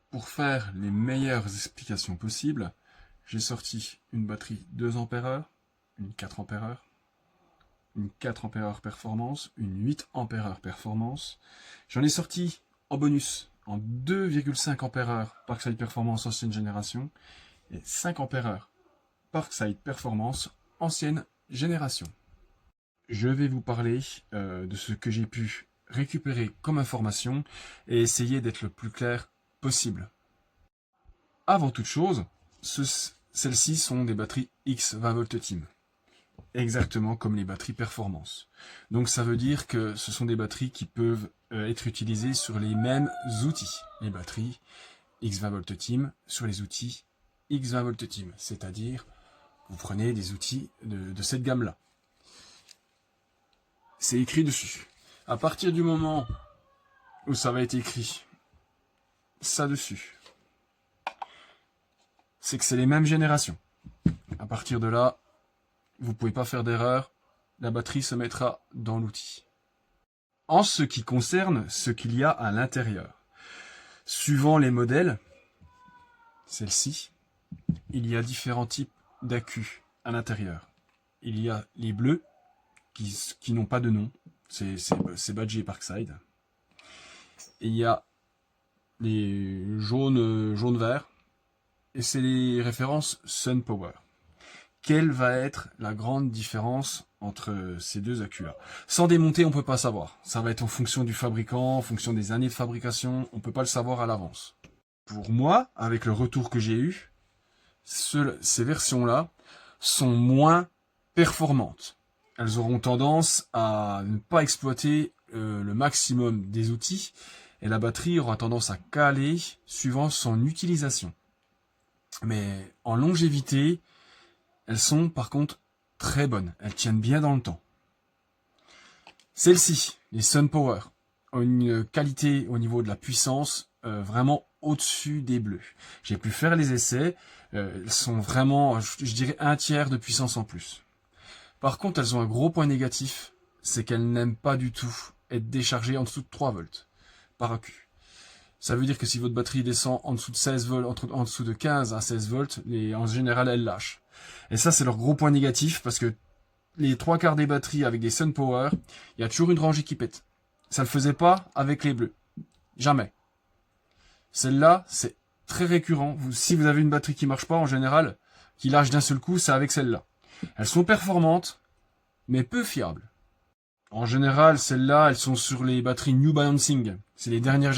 pour faire les meilleures explications possibles, j'ai sorti une batterie 2 Ah, une 4 Ah, une 4 Ah performance, une 8 Ah performance. J'en ai sorti en bonus en 2,5 Ah Parkside Performance ancienne génération et 5 Ah Parkside Performance ancienne génération. Je vais vous parler de ce que j'ai pu récupérer comme information et essayer d'être le plus clair possible. Avant toute chose, celles-ci sont des batteries X20V Team, exactement comme les batteries performance. Donc ça veut dire que ce sont des batteries qui peuvent être utilisées sur les mêmes outils. Les batteries X20V Team sur les outils X20V Team, c'est-à-dire vous prenez des outils de cette gamme-là. C'est écrit dessus. À partir du moment où ça va être écrit ça dessus, c'est que c'est les mêmes générations. À partir de là, vous ne pouvez pas faire d'erreur, la batterie se mettra dans l'outil. En ce qui concerne ce qu'il y a à l'intérieur, suivant les modèles, celle-ci, il y a différents types d'accus à l'intérieur. Il y a les bleus, qui n'ont pas de nom, c'est badgé Parkside. Et il y a les jaune-vert, et c'est les références SunPower. Quelle va être la grande différence entre ces deux accus-là? Sans démonter, on ne peut pas savoir. Ça va être en fonction du fabricant, en fonction des années de fabrication, on ne peut pas le savoir à l'avance. Pour moi, avec le retour que j'ai eu, ces versions-là sont moins performantes. Elles auront tendance à ne pas exploiter le maximum des outils et la batterie aura tendance à caler suivant son utilisation. Mais en longévité, elles sont par contre très bonnes. Elles tiennent bien dans le temps. Celles-ci, les SunPower, ont une qualité au niveau de la puissance vraiment au-dessus des bleus. J'ai pu faire les essais. Elles sont vraiment, je dirais, 1/3 de puissance en plus. Par contre, elles ont un gros point négatif, c'est qu'elles n'aiment pas du tout être déchargées en dessous de 3 volts par accu. Ça veut dire que si votre batterie descend en dessous de 16 volts, en dessous de 15 à 16 volts, en général, elle lâche. Et ça, c'est leur gros point négatif, parce que les 3/4 des batteries avec des SunPower, il y a toujours une rangée qui pète. Ça le faisait pas avec les bleus. Jamais. Celle-là, c'est très récurrent. Si vous avez une batterie qui marche pas, en général, qui lâche d'un seul coup, c'est avec celle-là. Elles sont performantes, mais peu fiables. En général, celles-là, elles sont sur les batteries New Balancing. C'est les dernières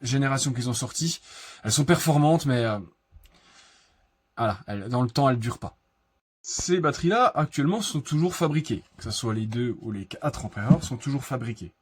générations qu'ils ont sorties. Elles sont performantes, mais voilà, dans le temps, elles durent pas. Ces batteries-là, actuellement, sont toujours fabriquées. Que ce soit les 2 ou les 4 ampères, sont toujours fabriquées.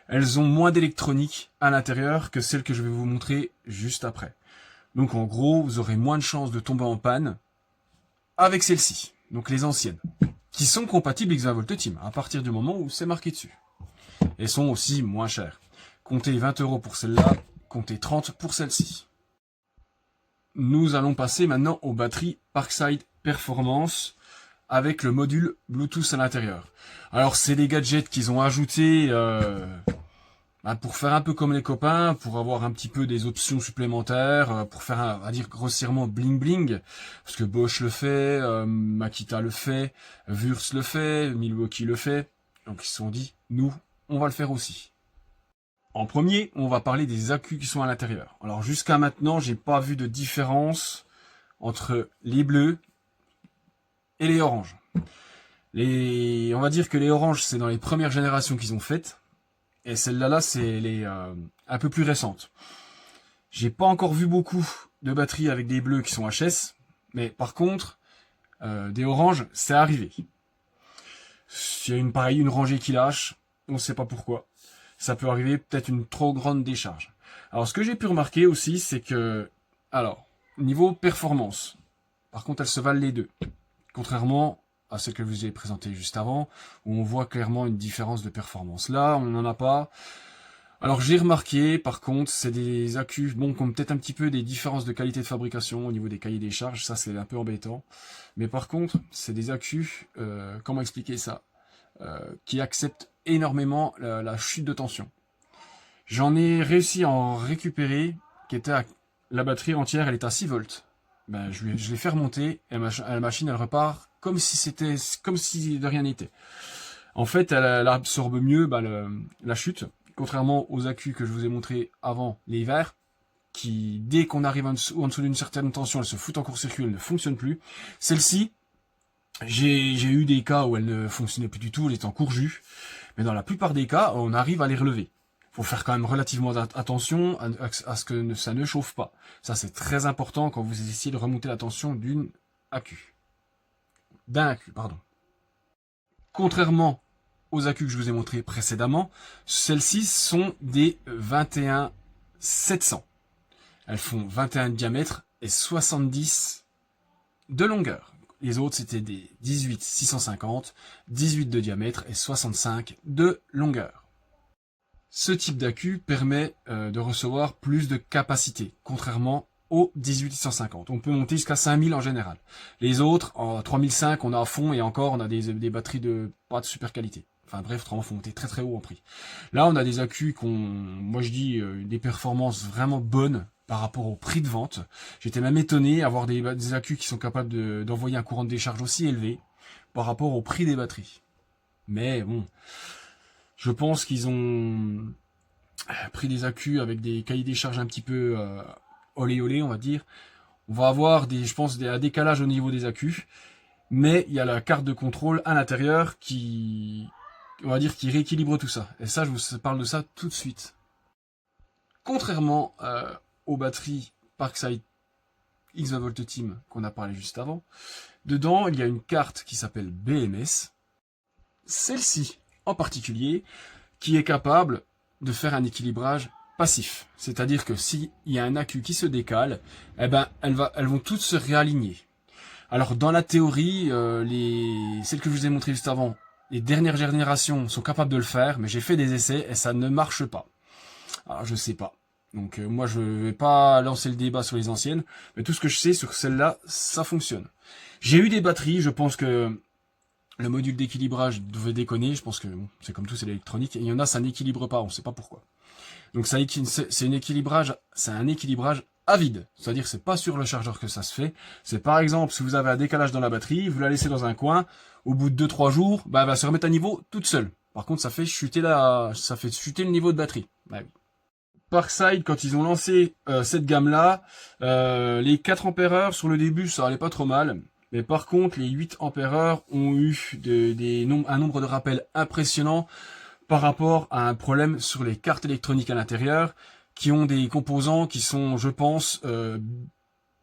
Elles ont moins d'électronique à l'intérieur que celles que je vais vous montrer juste après. Donc en gros, vous aurez moins de chances de tomber en panne avec celles-ci, donc les anciennes, qui sont compatibles X20V Team, à partir du moment où c'est marqué dessus. Et sont aussi moins chères. Comptez 20 € pour celle-là, comptez 30 € pour celle-ci. Nous allons passer maintenant aux batteries Parkside Performance avec le module Bluetooth à l'intérieur. Alors c'est des gadgets qu'ils ont ajoutés pour faire un peu comme les copains, pour avoir un petit peu des options supplémentaires, pour faire on va dire grossièrement bling bling, parce que Bosch le fait, Makita le fait, Wurtz le fait, Milwaukee le fait, donc ils se sont dit, nous, on va le faire aussi. En premier, on va parler des accus qui sont à l'intérieur. Alors jusqu'à maintenant, j'ai pas vu de différence entre les bleus et les oranges. On va dire que les oranges, c'est dans les premières générations qu'ils ont faites. Et celle-là, c'est les un peu plus récentes. J'ai pas encore vu beaucoup de batteries avec des bleus qui sont HS. Mais par contre, des oranges, c'est arrivé. S'il y a une rangée qui lâche, on ne sait pas pourquoi. Ça peut arriver, peut-être une trop grande décharge. Alors, ce que j'ai pu remarquer aussi, c'est que, alors, niveau performance, par contre, elles se valent les deux. Contrairement à ce que je vous ai présenté juste avant, où on voit clairement une différence de performance. Là, on n'en a pas. Alors j'ai remarqué, par contre, c'est des accus, bon, qui ont peut-être un petit peu des différences de qualité de fabrication au niveau des cahiers des charges, ça c'est un peu embêtant. Mais par contre, c'est des accus, comment expliquer ça, qui acceptent énormément la chute de tension. J'en ai réussi à en récupérer qui était la batterie entière, elle est à 6 volts. Ben, je l'ai fait remonter et la machine, elle repart comme si de rien n'était. En fait, elle absorbe mieux la chute, contrairement aux accus que je vous ai montré avant, les verts, qui, dès qu'on arrive en dessous d'une certaine tension, elle se fout en court-circuit, elle ne fonctionne plus. Celle-ci, j'ai eu des cas où elle ne fonctionnait plus du tout, elle est en court-jus, mais dans la plupart des cas, on arrive à les relever. Faut faire quand même relativement attention à ce que ça ne chauffe pas. Ça, c'est très important quand vous essayez de remonter la tension d'un accu, pardon. Contrairement aux accus que je vous ai montrés précédemment, celles-ci sont des 21-700. Elles font 21 de diamètre et 70 de longueur. Les autres, c'était des 18-650, 18 de diamètre et 65 de longueur. Ce type d'accu permet de recevoir plus de capacité, contrairement au 18-650. On peut monter jusqu'à 5000 en général. Les autres, en 3005, on a à fond et encore, on a des batteries de pas de super qualité. Enfin bref, il faut monter très très haut en prix. Là, on a des accus moi je dis, des performances vraiment bonnes par rapport au prix de vente. J'étais même étonné d'avoir des accus qui sont capables d'envoyer un courant de décharge aussi élevé par rapport au prix des batteries. Mais bon, je pense qu'ils ont pris des accus avec des cahiers des charges un petit peu olé olé, on va dire. On va avoir un décalage au niveau des accus, mais il y a la carte de contrôle à l'intérieur qui rééquilibre tout ça. Et ça, je vous parle de ça tout de suite. Contrairement aux batteries Parkside X20 Team qu'on a parlé juste avant, dedans, il y a une carte qui s'appelle BMS. Celle-ci, en particulier, qui est capable de faire un équilibrage passif. C'est-à-dire que s'il y a un accu qui se décale, eh ben, elles vont toutes se réaligner. Alors, dans la théorie, celles que je vous ai montrées juste avant, les dernières générations sont capables de le faire, mais j'ai fait des essais et ça ne marche pas. Alors, je sais pas. Donc, moi, je vais pas lancer le débat sur les anciennes, mais tout ce que je sais sur celle-là, ça fonctionne. J'ai eu des batteries, je pense que le module d'équilibrage devait déconner, je pense que bon, c'est comme tout, c'est l'électronique, et il y en a, ça n'équilibre pas, on sait pas pourquoi. Donc c'est un équilibrage à vide, c'est-à-dire que c'est pas sur le chargeur que ça se fait. C'est par exemple, si vous avez un décalage dans la batterie, vous la laissez dans un coin, au bout de 2-3 jours, bah, elle va se remettre à niveau toute seule. Par contre, ça fait chuter le niveau de batterie. Bah, oui. Parkside, quand ils ont lancé cette gamme-là, les 4 ampères sur le début, ça allait pas trop mal. Mais par contre, les 8 ampères ont eu un nombre de rappels impressionnant par rapport à un problème sur les cartes électroniques à l'intérieur, qui ont des composants qui sont, je pense,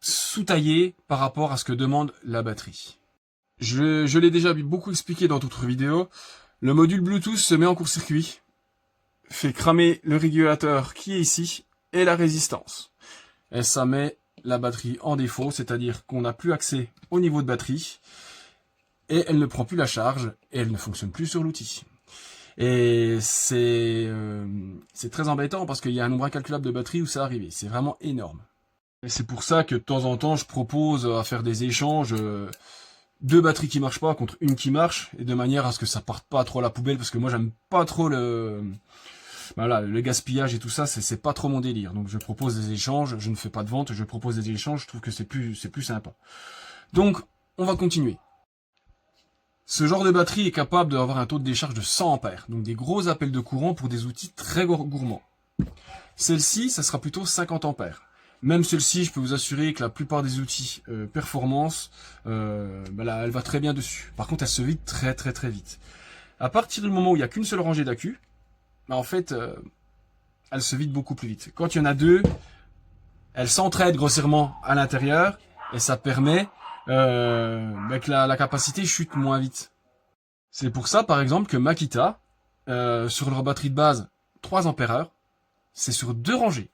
sous-taillés par rapport à ce que demande la batterie. Je l'ai déjà beaucoup expliqué dans d'autres vidéos. Le module Bluetooth se met en court-circuit, fait cramer le régulateur qui est ici, et la résistance. Et ça met la batterie en défaut, c'est-à-dire qu'on n'a plus accès au niveau de batterie, et elle ne prend plus la charge, et elle ne fonctionne plus sur l'outil. Et c'est très embêtant parce qu'il y a un nombre incalculable de batteries où c'est arrivé. C'est vraiment énorme. Et c'est pour ça que de temps en temps, je propose à faire des échanges, 2 batteries qui marchent pas contre une qui marche, et de manière à ce que ça parte pas trop à la poubelle, parce que moi j'aime pas trop le gaspillage et tout ça, c'est pas trop mon délire. Donc je propose des échanges, je ne fais pas de vente, je propose des échanges, je trouve que c'est plus sympa. Donc, on va continuer. Ce genre de batterie est capable d'avoir un taux de décharge de 100 ampères, donc des gros appels de courant pour des outils très gourmands. Celle-ci, ça sera plutôt 50 ampères. Même celle-ci, je peux vous assurer que la plupart des outils performance, elle va très bien dessus. Par contre, elle se vide très très très vite. À partir du moment où il n'y a qu'une seule rangée d'accus, en fait, elle se vide beaucoup plus vite. Quand il y en a 2, elles s'entraident grossièrement à l'intérieur, et ça permet que la capacité chute moins vite. C'est pour ça, par exemple, que Makita, sur leur batterie de base 3 ampères, c'est sur 2 rangées.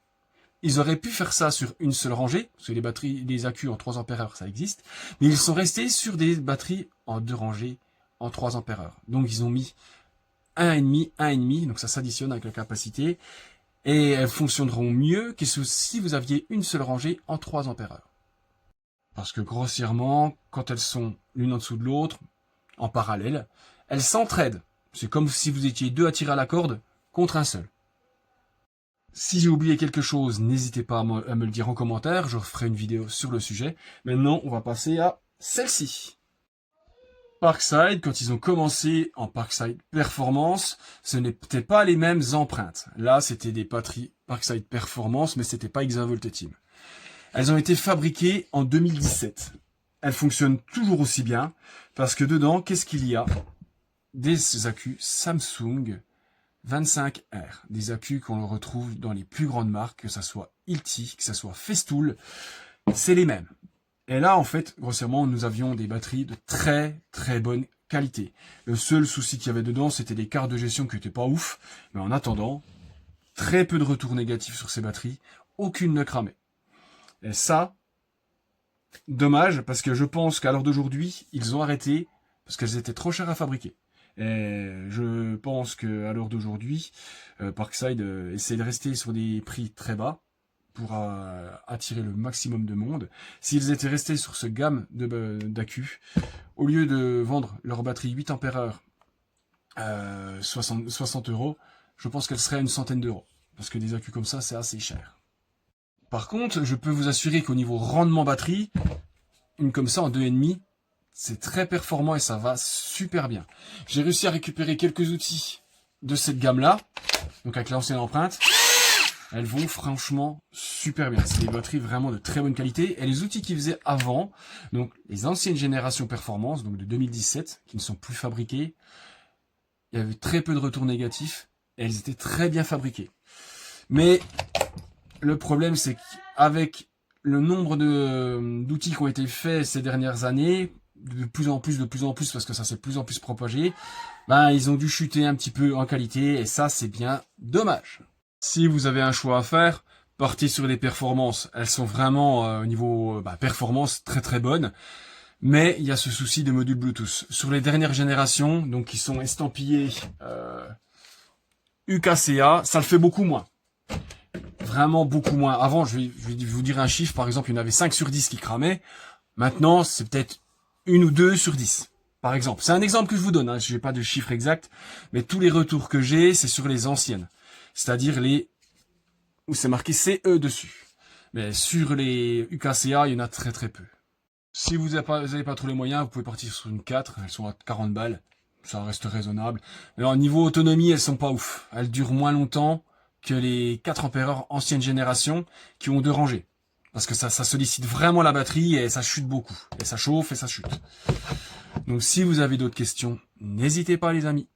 Ils auraient pu faire ça sur une seule rangée, parce que les batteries, les accus en 3 ampères, ça existe, mais ils sont restés sur des batteries en 2 rangées, en 3 ampères. Donc ils ont mis 1,5, donc ça s'additionne avec la capacité, et elles fonctionneront mieux que si vous aviez une seule rangée en 3 ampères. Parce que grossièrement, quand elles sont l'une en dessous de l'autre, en parallèle, elles s'entraident. C'est comme si vous étiez 2 à tirer à la corde contre un seul. Si j'ai oublié quelque chose, n'hésitez pas à me le dire en commentaire, je ferai une vidéo sur le sujet. Maintenant, on va passer à celle-ci. Parkside, quand ils ont commencé en Parkside Performance, ce n'étaient pas les mêmes empreintes. Là, c'était des batteries Parkside Performance, mais c'était pas Exavolt Team. Elles ont été fabriquées en 2017. Elles fonctionnent toujours aussi bien, parce que dedans, qu'est-ce qu'il y a? Des accus Samsung 25R. Des accus qu'on retrouve dans les plus grandes marques, que ce soit Hilti, que ce soit Festool, c'est les mêmes. Et là, en fait, grossièrement, nous avions des batteries de très très bonne qualité. Le seul souci qu'il y avait dedans, c'était des cartes de gestion qui n'étaient pas ouf. Mais en attendant, très peu de retours négatifs sur ces batteries, aucune ne cramait. Et ça, dommage, parce que je pense qu'à l'heure d'aujourd'hui, ils ont arrêté, parce qu'elles étaient trop chères à fabriquer. Et je pense qu'à l'heure d'aujourd'hui, Parkside essaie de rester sur des prix très bas, pour attirer le maximum de monde. S'ils étaient restés sur ce gamme d'accus, au lieu de vendre leur batterie 8 ampères 60 €, je pense qu'elle serait à une centaine d'euros. Parce que des accus comme ça, c'est assez cher. Par contre, je peux vous assurer qu'au niveau rendement batterie, une comme ça en 2,5, c'est très performant et ça va super bien. J'ai réussi à récupérer quelques outils de cette gamme-là, donc avec l'ancienne empreinte. Elles vont franchement super bien. C'est des batteries vraiment de très bonne qualité. Et les outils qu'ils faisaient avant, donc les anciennes générations performance, donc de 2017, qui ne sont plus fabriquées, il y avait très peu de retours négatifs et elles étaient très bien fabriquées. Mais le problème, c'est qu'avec le nombre d'outils qui ont été faits ces dernières années, de plus en plus, parce que ça s'est de plus en plus propagé, ben, ils ont dû chuter un petit peu en qualité et ça, c'est bien dommage. Si vous avez un choix à faire, partez sur les performances. Elles sont vraiment au niveau performance très très bonnes. Mais il y a ce souci de module Bluetooth. Sur les dernières générations, donc qui sont estampillées UKCA, ça le fait beaucoup moins. Vraiment beaucoup moins. Avant, je vais vous dire un chiffre, par exemple, il y en avait 5 sur 10 qui cramaient. Maintenant, c'est peut-être 1 ou 2 sur 10. Par exemple. C'est un exemple que je vous donne, hein. Je n'ai pas de chiffre exact, mais tous les retours que j'ai, c'est sur les anciennes. C'est-à-dire les où c'est marqué CE dessus. Mais sur les UKCA, il y en a très très peu. Si vous n'avez pas trop les moyens, vous pouvez partir sur une 4, elles sont à 40 balles, ça reste raisonnable. Mais au niveau autonomie, elles sont pas ouf. Elles durent moins longtemps que les 4 ampères ancienne génération qui ont 2 rangées. Parce que ça sollicite vraiment la batterie et ça chute beaucoup. Et ça chauffe et ça chute. Donc si vous avez d'autres questions, n'hésitez pas les amis.